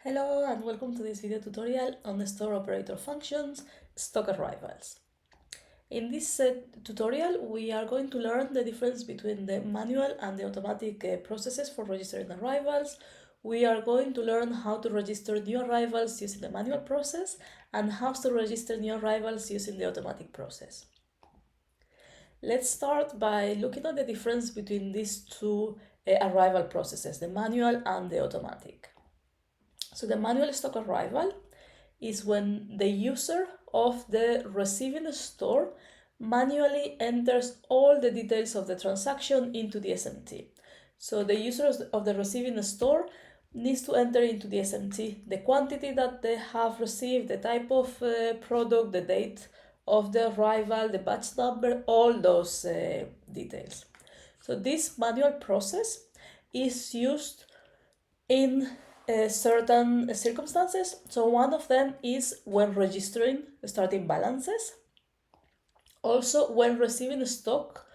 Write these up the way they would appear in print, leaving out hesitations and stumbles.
Hello and welcome to this video tutorial on the store operator functions, stock arrivals. In this tutorial, we are going to learn the difference between the manual and the automatic processes for registering arrivals. We are going to learn how to register new arrivals using the manual process and how to register new arrivals using the automatic process. Let's start by looking at the difference between these two arrival processes, the manual and the automatic. So the manual stock arrival is when the user of the receiving store manually enters all the details of the transaction into the SMT. So the user of the receiving store needs to enter into the SMT the quantity that they have received, the type of product, the date of the arrival, the batch number, all those details. So this manual process is used in certain circumstances. So one of them is when registering starting balances. Also when receiving stock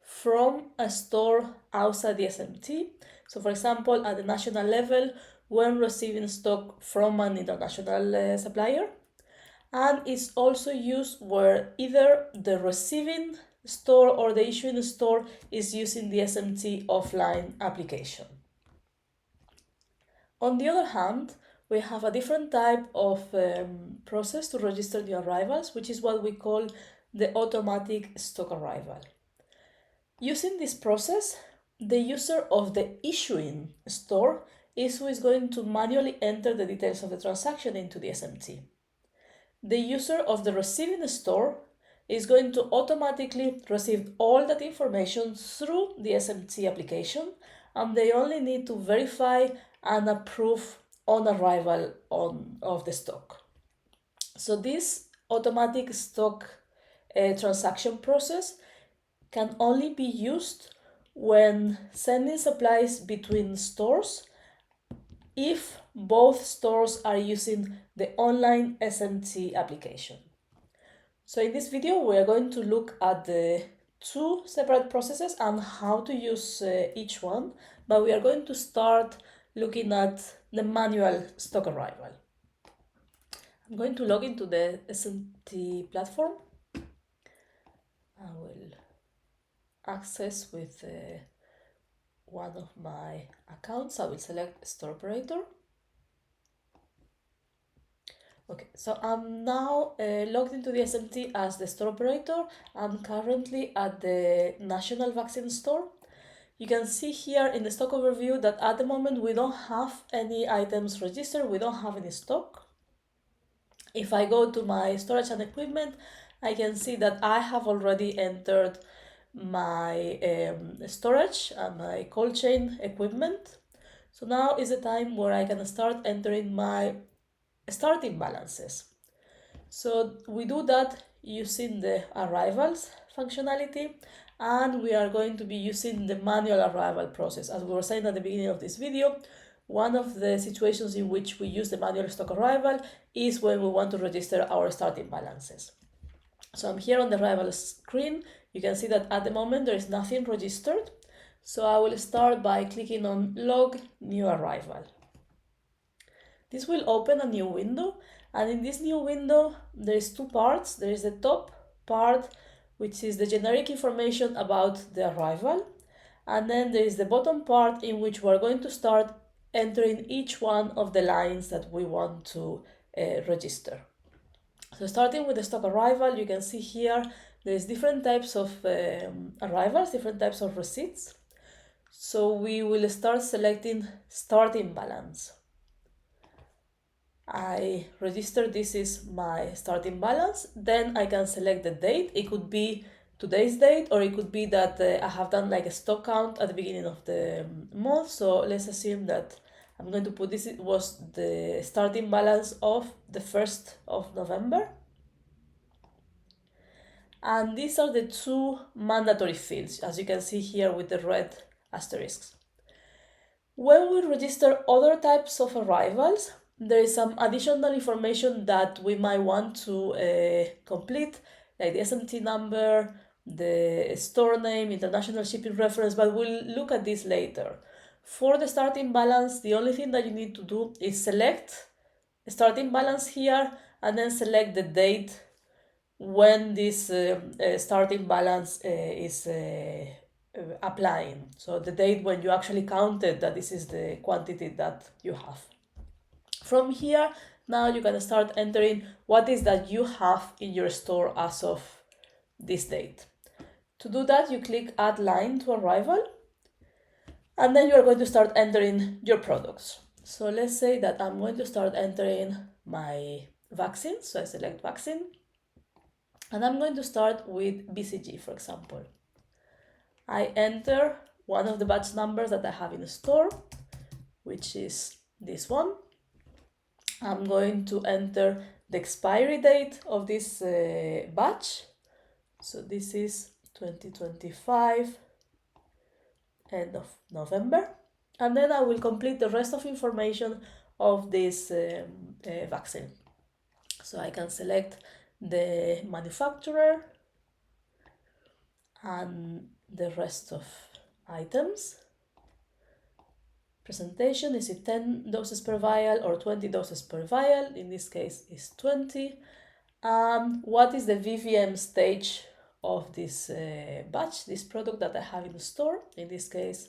from a store outside the SMT. So for example, at the national level, when receiving stock from an international supplier. And it's also used where either the receiving store or the issuing store is using the SMT offline application. On the other hand, we have a different type of process to register new arrivals, which is what we call the automatic stock arrival. Using this process, the user of the issuing store is who is going to manually enter the details of the transaction into the SMT. The user of the receiving store is going to automatically receive all that information through the SMT application, and they only need to verify and approve on arrival of the stock. So this automatic stock transaction process can only be used when sending supplies between stores if both stores are using the online SMT application. So in this video, we are going to look at the two separate processes and how to use each one, but we are going to start looking at the manual stock arrival. I'm going to log into the SMT platform. I will access with one of my accounts. I will select store operator. Okay, so I'm now logged into the SMT as the store operator. I'm currently at the National Vaccine Store. You can see here in the stock overview that at the moment we don't have any items registered, we don't have any stock. If I go to my storage and equipment, I can see that I have already entered my storage and my cold chain equipment. So now is the time where I can start entering my starting balances. So we do that using the arrivals functionality, and we are going to be using the manual arrival process. As we were saying at the beginning of this video, one of the situations in which we use the manual stock arrival is when we want to register our starting balances. So I'm here on the arrival screen. You can see that at the moment there is nothing registered. So I will start by clicking on Log New Arrival. This will open a new window, and in this new window there is two parts. There is the top part, which is the generic information about the arrival, and then there is the bottom part in which we are going to start entering each one of the lines that we want to register. So starting with the stock arrival, you can see here there's different types of arrivals, different types of receipts. So we will start selecting starting balance. I register this is my starting balance, then I can select the date. It could be today's date, or it could be that I have done like a stock count at the beginning of the month. So let's assume that I'm going to put this, it was the starting balance of the 1st of November. And these are the two mandatory fields, as you can see here with the red asterisks. When we register other types of arrivals, there is some additional information that we might want to complete, like the SMT number, the store name, international shipping reference, but we'll look at this later. For the starting balance, the only thing that you need to do is select starting balance here and then select the date when this starting balance is applying. So the date when you actually counted that this is the quantity that you have. From here, now you can start entering what is that you have in your store as of this date. To do that, you click Add Line to Arrival, and then you are going to start entering your products. So let's say that I'm going to start entering my vaccine. So I select vaccine, and I'm going to start with BCG, for example. I enter one of the batch numbers that I have in the store, which is this one. I'm going to enter the expiry date of this batch. So this is 2025, end of November. And then I will complete the rest of information of this vaccine. So I can select the manufacturer and the rest of items. Presentation, is it 10 doses per vial or 20 doses per vial? In this case, is 20. What is the VVM stage of this batch, this product that I have in the store? In this case,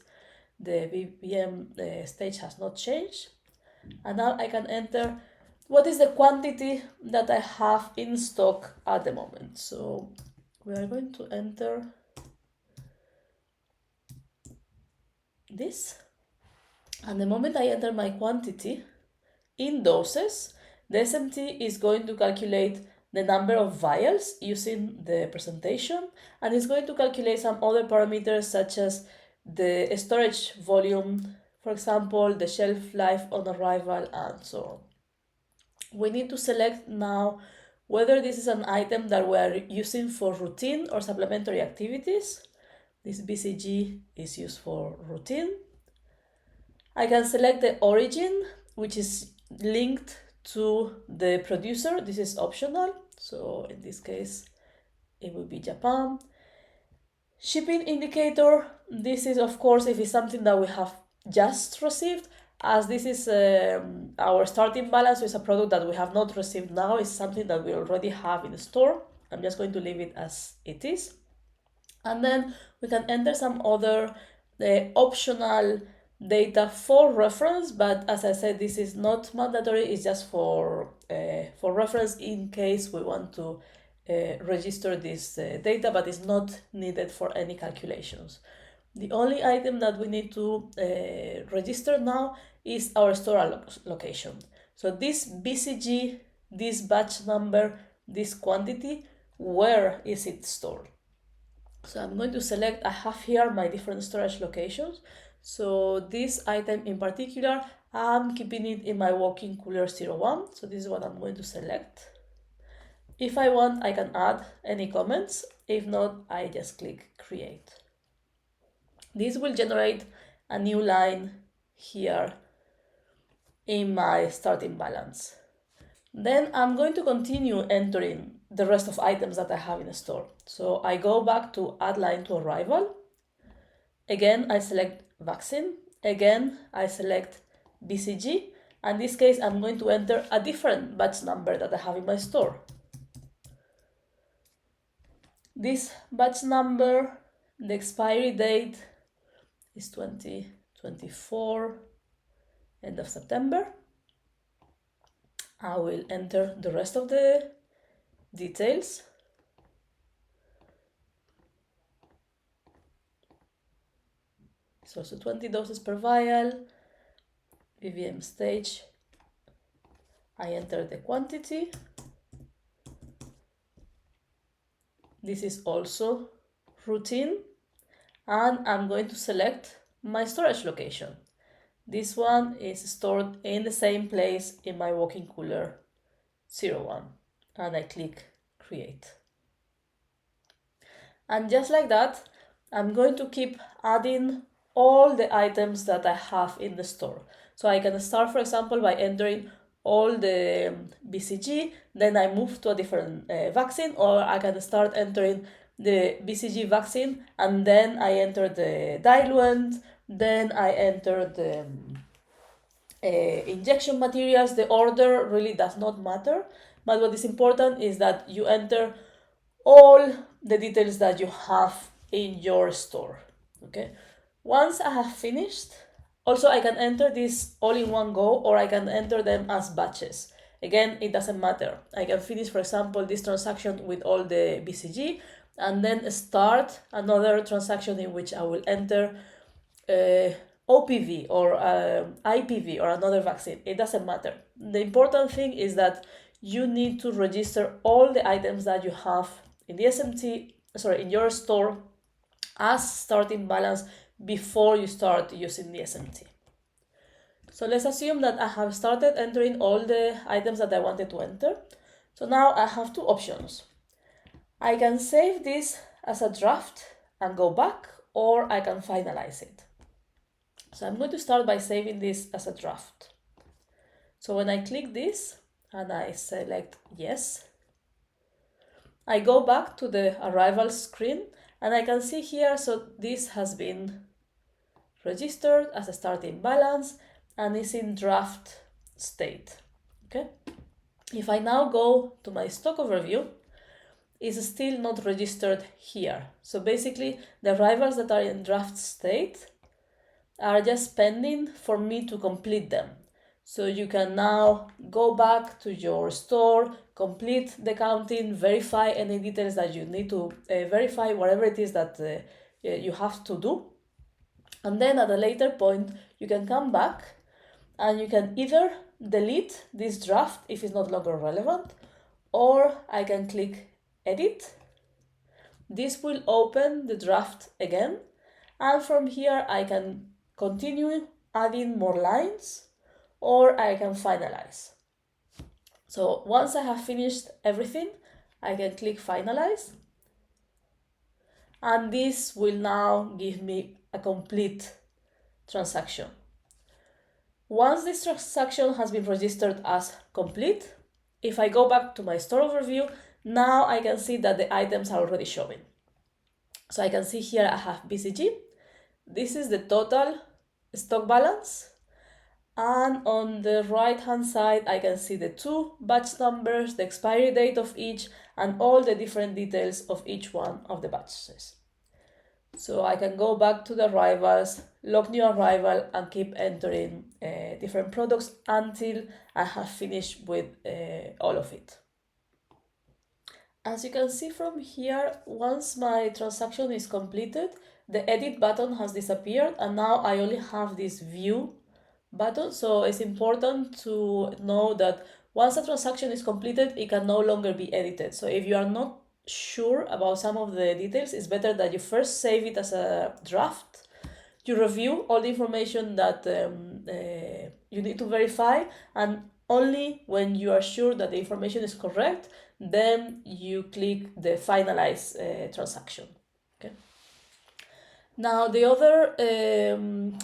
the VVM stage has not changed. And now I can enter what is the quantity that I have in stock at the moment. So we are going to enter this. And the moment I enter my quantity in doses, the SMT is going to calculate the number of vials using the presentation, and it's going to calculate some other parameters such as the storage volume, for example, the shelf life on arrival, and so on. We need to select now whether this is an item that we're using for routine or supplementary activities. This BCG is used for routine. I can select the origin, which is linked to the producer. This is optional. So in this case, it will be Japan. Shipping indicator. This is, of course, if it's something that we have just received, as this is our starting balance with a product that we have not received now, is something that we already have in the store. I'm just going to leave it as it is. And then we can enter some other optional data for reference, but as I said, this is not mandatory. It's just for reference in case we want to register this data, but it's not needed for any calculations. The only item that we need to register now is our store location. So this BCG, this batch number, this quantity, where is it stored? So I'm going to select, I have here my different storage locations. So this item in particular, I'm keeping it in my walk-in cooler 01. So this is what I'm going to select. If I want, I can add any comments. If not, I just click create. This will generate a new line here in my starting balance. Then I'm going to continue entering the rest of items that I have in the store. So I go back to add line to arrival. Again, I select vaccine. Again, I select BCG. In this case, I'm going to enter a different batch number that I have in my store. This batch number, the expiry date is 2024, end of September. I will enter the rest of the details. It's also 20 doses per vial, VVM stage. I enter the quantity. This is also routine, and I'm going to select my storage location. This one is stored in the same place in my walk-in cooler 01, and I click create. And just like that, I'm going to keep adding all the items that I have in the store. So I can start, for example, by entering all the BCG, then I move to a different vaccine, or I can start entering the BCG vaccine and then I enter the diluent, then I enter the injection materials. The order really does not matter, but what is important is that you enter all the details that you have in your store. Okay, once I have finished, also I can enter this all in one go, or I can enter them as batches. Again, it doesn't matter. I can finish, for example, this transaction with all the BCG and then start another transaction in which I will enter OPV or IPV or another vaccine. It doesn't matter. The important thing is that you need to register all the items that you have in the in your store as starting balance before you start using the SMT. So let's assume that I have started entering all the items that I wanted to enter. So now I have two options. I can save this as a draft and go back, or I can finalize it. So I'm going to start by saving this as a draft. So when I click this and I select yes, I go back to the arrival screen and I can see here, so this has been registered as a starting balance and is in draft state. Okay. If I now go to my stock overview, it's still not registered here. So basically the arrivals that are in draft state are just pending for me to complete them. So you can now go back to your store, complete the counting, verify any details that you need to verify, whatever it is that you have to do. And then at a later point, you can come back and you can either delete this draft if it's no longer relevant, or I can click edit. This will open the draft again. And from here, I can continue adding more lines, or I can finalize. So once I have finished everything, I can click finalize. And this will now give me a complete transaction. Once this transaction has been registered as complete, if I go back to my store overview, now I can see that the items are already showing. So I can see here I have BCG. This is the total stock balance. And on the right hand side, I can see the two batch numbers, the expiry date of each, and all the different details of each one of the batches. So I can go back to the arrivals, log new arrival, and keep entering different products until I have finished with all of it. As you can see from here, once my transaction is completed, the edit button has disappeared, and now I only have this view button. So it's important to know that once a transaction is completed, it can no longer be edited. So if you are not sure about some of the details, it's better that you first save it as a draft. You review all the information that you need to verify, and only when you are sure that the information is correct, then you click the finalize transaction. Okay. Now the other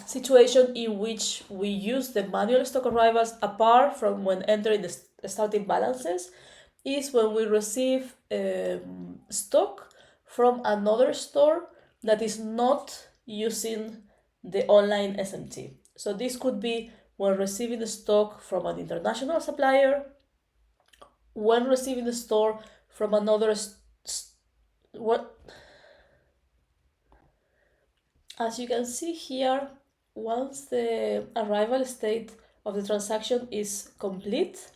situation in which we use the manual stock arrivals apart from when entering the starting balances is when we receive stock from another store that is not using the online SMT. So this could be when receiving the stock from an international supplier, when receiving the store from another as you can see here, once the arrival state of the transaction is complete,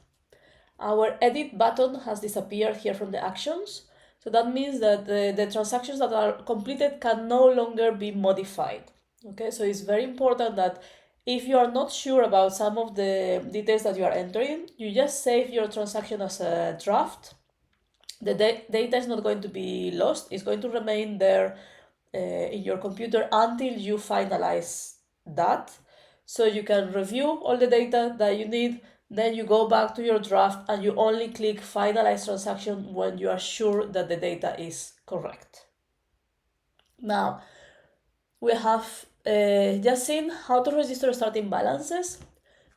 our edit button has disappeared here from the actions. So that means that the transactions that are completed can no longer be modified. Okay, so it's very important that if you are not sure about some of the details that you are entering, you just save your transaction as a draft. The data is not going to be lost. It's going to remain there in your computer until you finalize that. So you can review all the data that you need, then you go back to your draft and you only click finalize transaction when you are sure that the data is correct. Now, we have just seen how to register starting balances.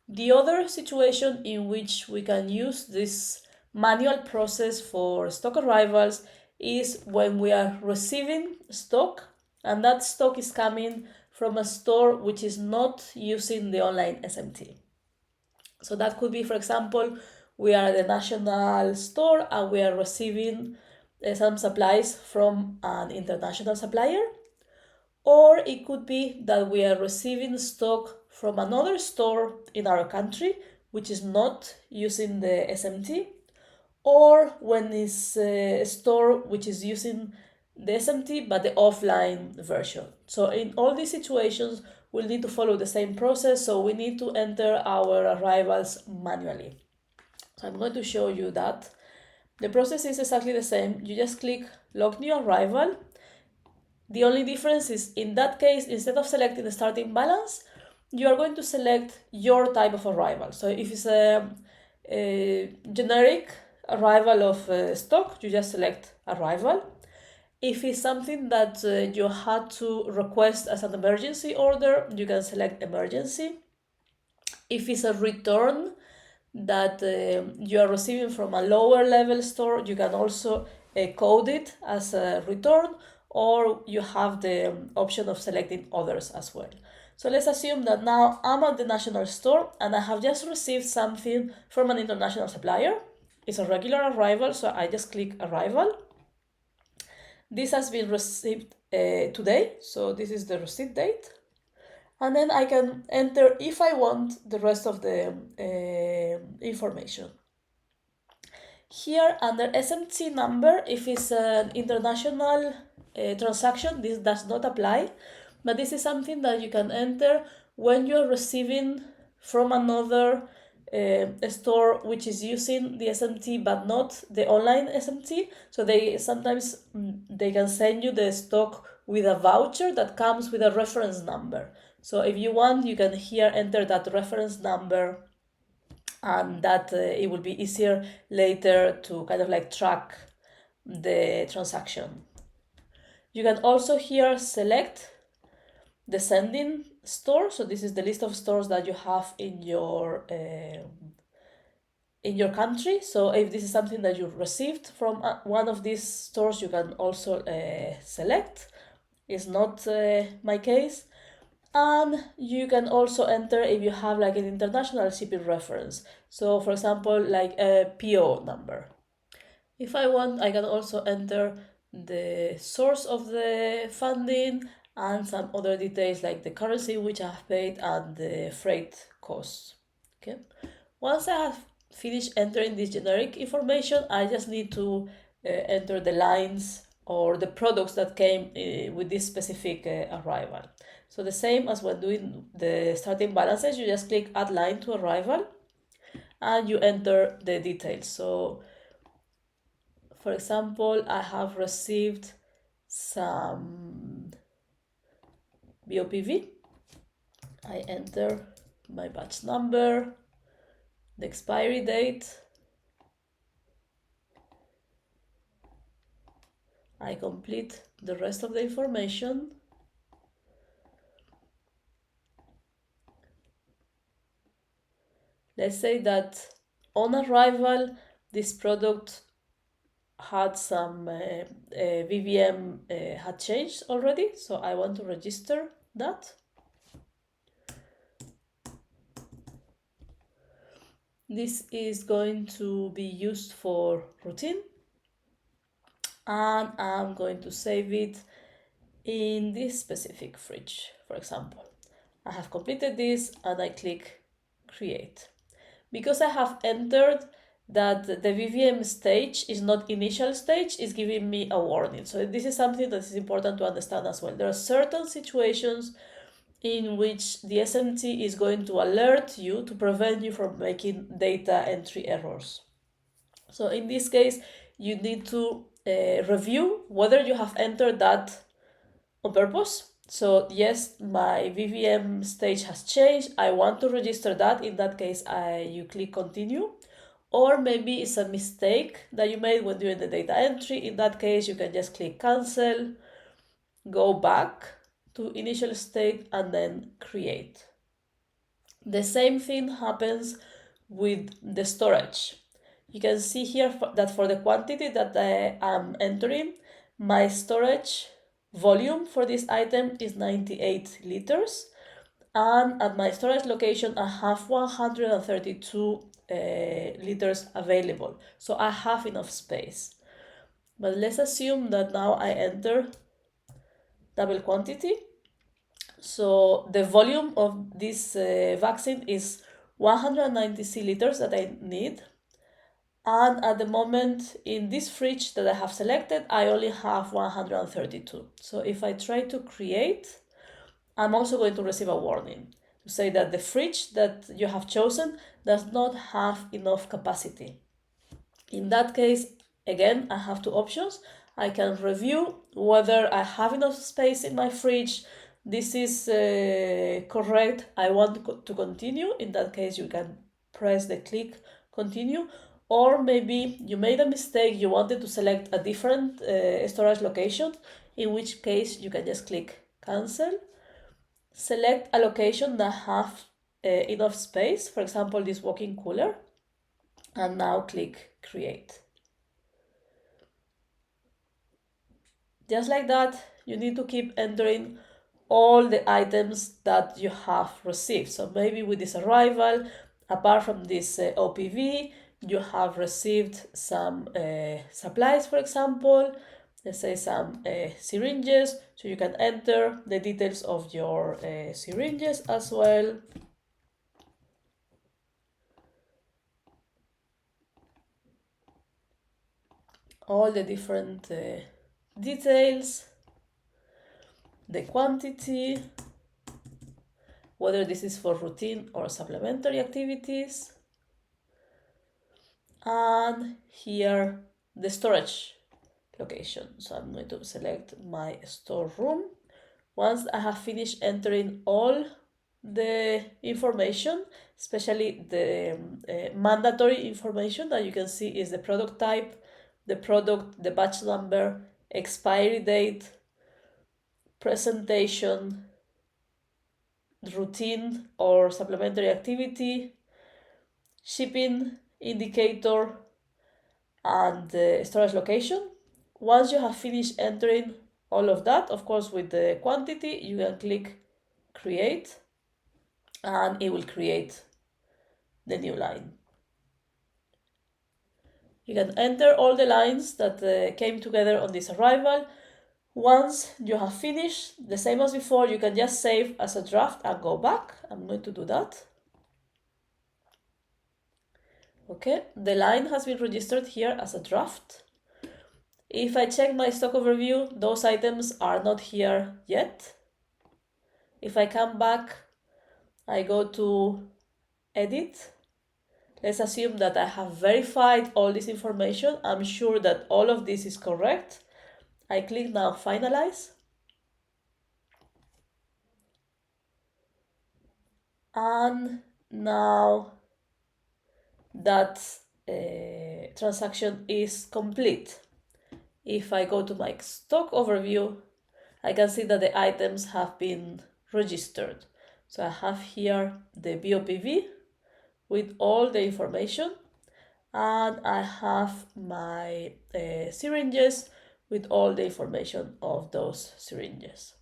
The other situation in which we can use this manual process for stock arrivals is when we are receiving stock, and that stock is coming from a store which is not using the online SMT. So that could be, for example, we are at the national store and we are receiving some supplies from an international supplier. Or it could be that we are receiving stock from another store in our country, which is not using the SMT, or when it's a store which is using the SMT but the offline version. So in all these situations, we'll need to follow the same process, so we need to enter our arrivals manually. So I'm going to show you that. The process is exactly the same. You just click Log New Arrival. The only difference is, in that case, instead of selecting the starting balance, you are going to select your type of arrival. So if it's a generic arrival of stock, you just select arrival. If it's something that you had to request as an emergency order, you can select emergency. If it's a return that you are receiving from a lower level store, you can also code it as a return, or you have the option of selecting others as well. So let's assume that now I'm at the national store and I have just received something from an international supplier. It's a regular arrival, so I just click arrival. This has been received today, so this is the receipt date. And then I can enter, if I want, the rest of the information. Here under SMT number, if it's an international transaction, this does not apply, but this is something that you can enter when you're receiving from another store which is using the SMT but not the online SMT. So they sometimes they can send you the stock with a voucher that comes with a reference number. So if you want, you can here enter that reference number, and that it will be easier later to kind of like track the transaction. You can also here select the sending store. So this is the list of stores that you have in your country. So if this is something that you received from one of these stores, you can also select. It's not my case. And you can also enter if you have like an international shipping reference. So for example, like a PO number. If I want, I can also enter the source of the funding and some other details like the currency which I have paid and the freight costs. Okay. Once I have finished entering this generic information, I just need to enter the lines or the products that came with this specific arrival. So the same as when doing the starting balances, you just click Add Line to Arrival and you enter the details. So for example, I have received some BOPV. I enter my batch number, the expiry date. I complete the rest of the information. Let's say that on arrival, this product had some VVM had changed already, so I want to register that. This is going to be used for routine, and I'm going to save it in this specific fridge, for example. I have completed this and I click create. Because I have entered that the VVM stage is not initial stage, is giving me a warning. So this is something that is important to understand as well. There are certain situations in which the SMT is going to alert you to prevent you from making data entry errors. So in this case, you need to review whether you have entered that on purpose. So yes, my VVM stage has changed. I want to register that. In that case, you click continue. Or maybe it's a mistake that you made when doing the data entry. In that case, you can just click cancel, go back to initial state and then create. The same thing happens with the storage. You can see here that for the quantity that I am entering, my storage volume for this item is 98 liters, and at my storage location I have 132 liters available, so I have enough space. But let's assume that now I enter double quantity. So the volume of this vaccine is 190 liters that I need. And at the moment in this fridge that I have selected, I only have 132. So if I try to create, I'm also going to receive a warning to say that the fridge that you have chosen does not have enough capacity. In that case, again, I have two options. I can review whether I have enough space in my fridge. This is correct. I want to continue. In that case, you can press the click continue. Or maybe you made a mistake, you wanted to select a different storage location, in which case you can just click cancel. Select a location that have enough space, for example, this walk-in cooler, and now click create. Just like that, you need to keep entering all the items that you have received. So maybe with this arrival, apart from this OPV, you have received some supplies, for example, let's say some syringes, so you can enter the details of your syringes as well. All the different details, the quantity, whether this is for routine or supplementary activities, and here the storage location. So I'm going to select my storeroom. Once I have finished entering all the information, especially the mandatory information that you can see is the product type, the product, the batch number, expiry date, presentation, routine or supplementary activity, shipping indicator, and the storage location. Once you have finished entering all of that, of course with the quantity, you can click create and it will create the new line. You can enter all the lines that came together on this arrival. Once you have finished, the same as before, you can just save as a draft and go back. I'm going to do that. Okay, the line has been registered here as a draft. If I check my stock overview, those items are not here yet. If I come back, I go to edit. Let's assume that I have verified all this information. I'm sure that all of this is correct. I click now finalize. And now that transaction is complete. If I go to my stock overview, I can see that the items have been registered. So I have here the BOPV with all the information, and I have my syringes with all the information of those syringes.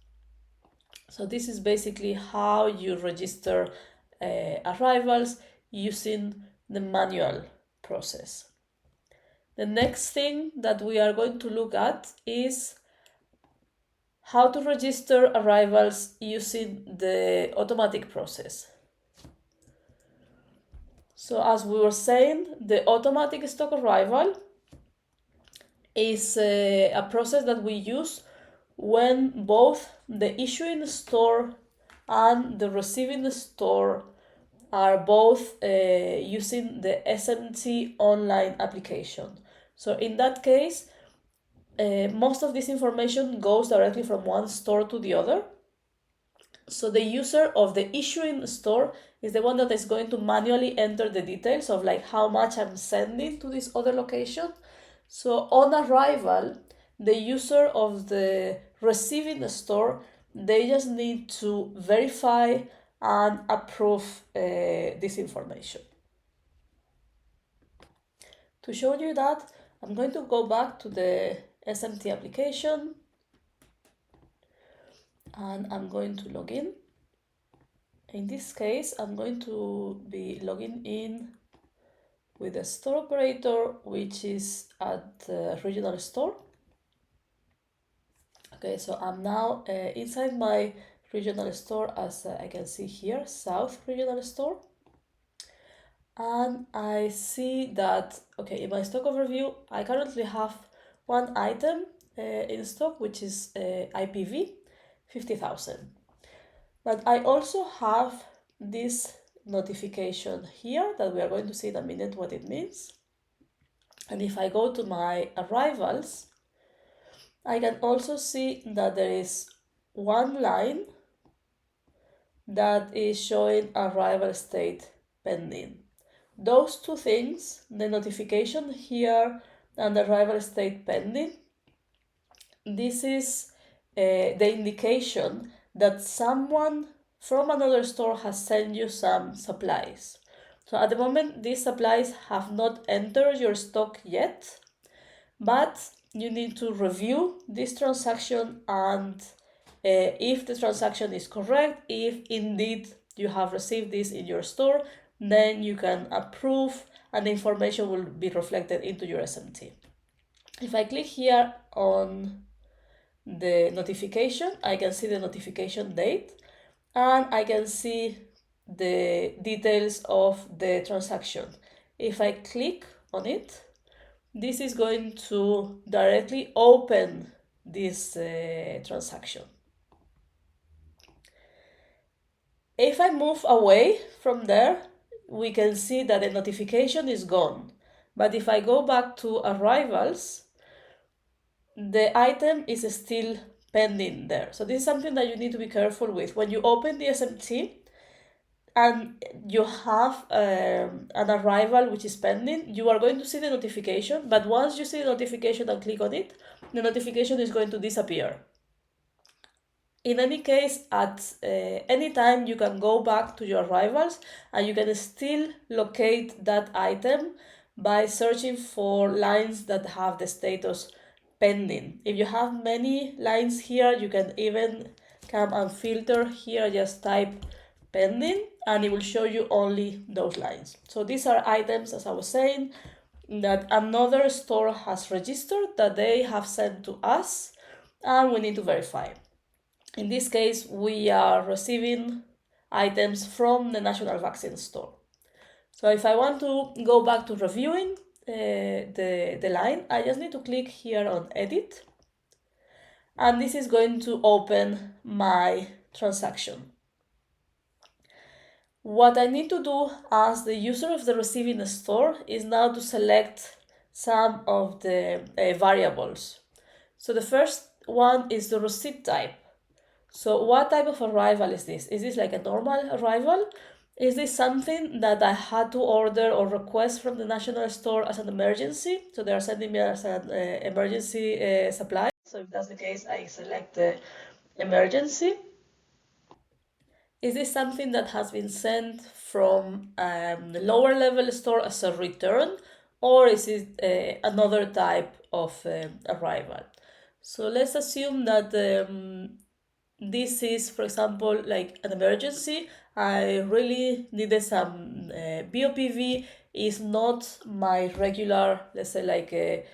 So this is basically how you register arrivals using the manual process. The next thing that we are going to look at is how to register arrivals using the automatic process. So as we were saying, the automatic stock arrival is a process that we use when both the issuing store and the receiving store are both using the SMT online application. So in that case, most of this information goes directly from one store to the other. So the user of the issuing store is the one that is going to manually enter the details of like how much I'm sending to this other location. So on arrival, the user of the receiving store, they just need to verify and approve this information. To show you that, I'm going to go back to the SMT application. and I'm going to log in. In this case, I'm going to be logging in with the store operator, which is at the regional store. Okay, so I'm now inside my regional store, as I can see here, South Regional Store. And I see that, okay, in my stock overview, I currently have one item in stock, which is IPV 50,000. But I also have this notification here that we are going to see in a minute what it means. And if I go to my arrivals, I can also see that there is one line that is showing arrival state pending. Those two things, the notification here and the arrival state pending, this is the indication that someone from another store has sent you some supplies. So at the moment, these supplies have not entered your stock yet, but you need to review this transaction, and if the transaction is correct, if indeed you have received this in your store, then you can approve and the information will be reflected into your SMT. If I click here on the notification, I can see the notification date and I can see the details of the transaction. If I click on it, this is going to directly open this transaction. If I move away from there, we can see that the notification is gone. But if I go back to arrivals, the item is still pending there. So this is something that you need to be careful with. When you open the SMT and you have an arrival which is pending, you are going to see the notification, but once you see the notification and click on it, the notification is going to disappear. In any case, at any time you can go back to your arrivals and you can still locate that item by searching for lines that have the status pending. If you have many lines here, you can even come and filter here, just type pending, and it will show you only those lines. So these are items, as I was saying, that another store has registered that they have sent to us, and we need to verify. In this case, we are receiving items from the National Vaccine Store. So if I want to go back to reviewing the line, I just need to click here on Edit. And this is going to open my transaction. What I need to do as the user of the receiving store is now to select some of the variables. So the first one is the receipt type. So what type of arrival is this? Is this like a normal arrival? Is this something that I had to order or request from the National Store as an emergency? So they are sending me as an emergency supply. So if that's the case, I select the emergency. Is this something that has been sent from the lower level store as a return, or is it another type of arrival? So let's assume that this is, for example, like an emergency. I really needed some BOPV. Is not my regular, let's say, like a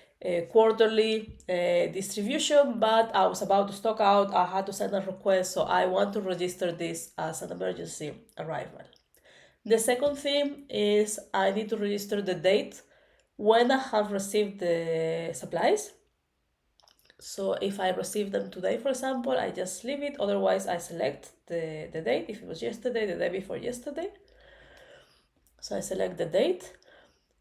quarterly distribution, but I was about to stock out. I had to send a request, so I want to register this as an emergency arrival. The second thing is I need to register the date when I have received the supplies. So if I receive them today, for example, I just leave it. Otherwise, I select the date. If it was yesterday, the day before yesterday. So I select the date.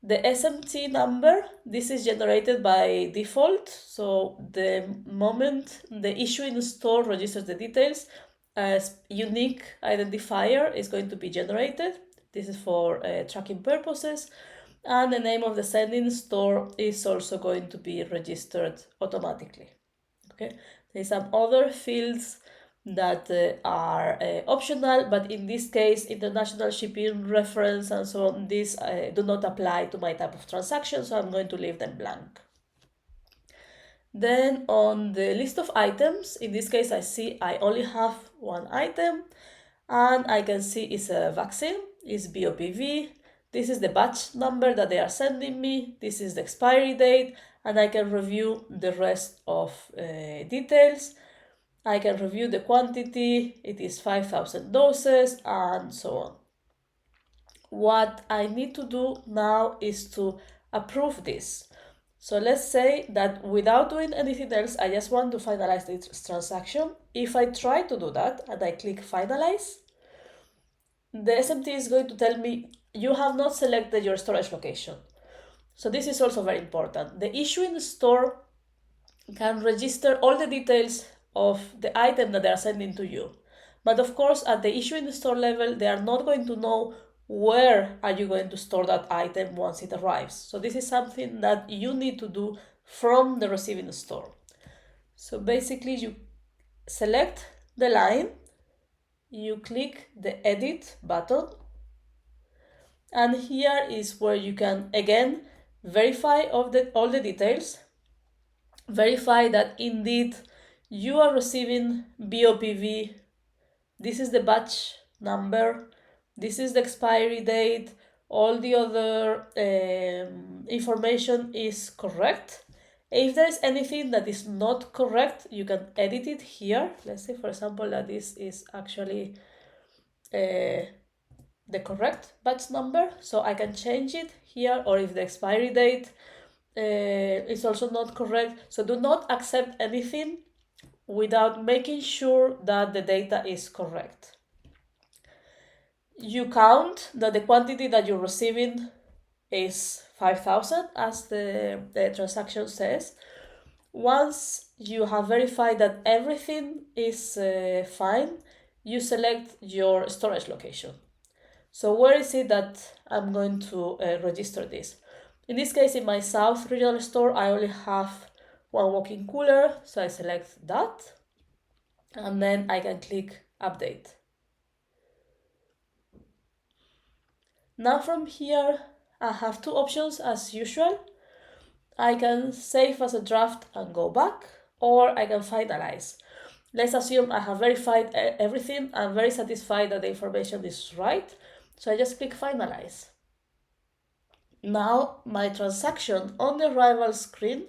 The SMT number, this is generated by default. So the moment the issuing store registers the details, a unique identifier is going to be generated. This is for tracking purposes. And the name of the sending store is also going to be registered automatically. Okay, there's some other fields that are optional, but in this case, international shipping reference and so on, these do not apply to my type of transaction, so I'm going to leave them blank. Then on the list of items, in this case I see I only have one item, and I can see it's a vaccine, it's BOPV. This is the batch number that they are sending me, this is the expiry date, and I can review the rest of details. I can review the quantity, it is 5,000 doses, and so on. What I need to do now is to approve this. So let's say that without doing anything else, I just want to finalize this transaction. If I try to do that and I click finalize, the SMT is going to tell me you have not selected your storage location. So this is also very important. The issuing store can register all the details of the item that they are sending to you. But of course, at the issuing store level, they are not going to know where are you going to store that item once it arrives. So this is something that you need to do from the receiving store. So basically you select the line, you click the edit button, and here is where you can again verify all the details, verify that indeed you are receiving BOPV, this is the batch number, this is the expiry date, all the other information is correct. If there is anything that is not correct, you can edit it here. Let's say, for example, that this is actually the correct batch number, so I can change it here, or if the expiry date is also not correct. So do not accept anything without making sure that the data is correct. You count that the quantity that you're receiving is 5,000 as the transaction says. Once you have verified that everything is fine, you select your storage location. So where is it that I'm going to register this? In this case, in my South regional store, I only have one walk-in cooler, so I select that, and then I can click update. Now from here, I have two options as usual. I can save as a draft and go back, or I can finalize. Let's assume I have verified everything. I'm very satisfied that the information is right, so I just click finalize. Now my transaction on the arrival screen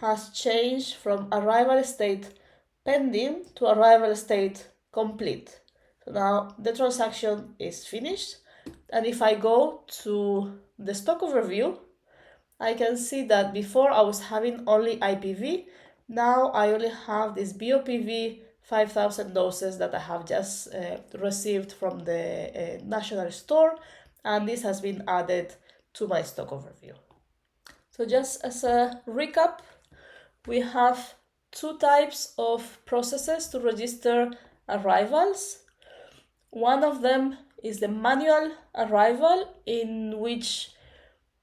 has changed from arrival state pending to arrival state complete. So now the transaction is finished. And if I go to the stock overview, I can see that before I was having only IPV, now I only have this BOPV 5,000 doses that I have just received from the national store, and this has been added to my stock overview. So just as a recap, we have two types of processes to register arrivals. One of them is the manual arrival, in which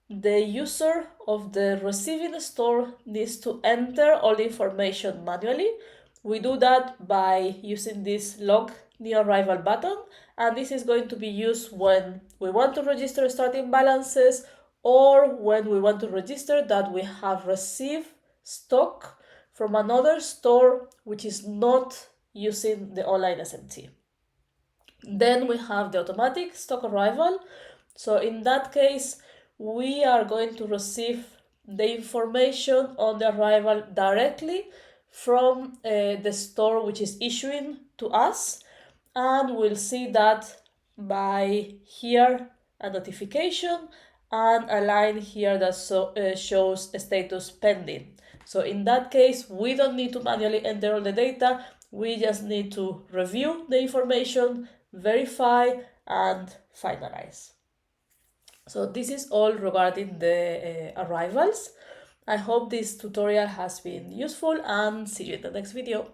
the user of the receiving store needs to enter all the information manually. We do that by using this log new arrival button, and this is going to be used when we want to register starting balances, or when we want to register that we have received stock from another store which is not using the online SMT. Then we have the automatic stock arrival. So in that case, we are going to receive the information on the arrival directly from the store which is issuing to us, and we'll see that by here a notification and a line here that shows status pending. So in that case, we don't need to manually enter all the data, we just need to review the information, verify, and finalize. So this is all regarding the arrivals. I hope this tutorial has been useful, and see you in the next video.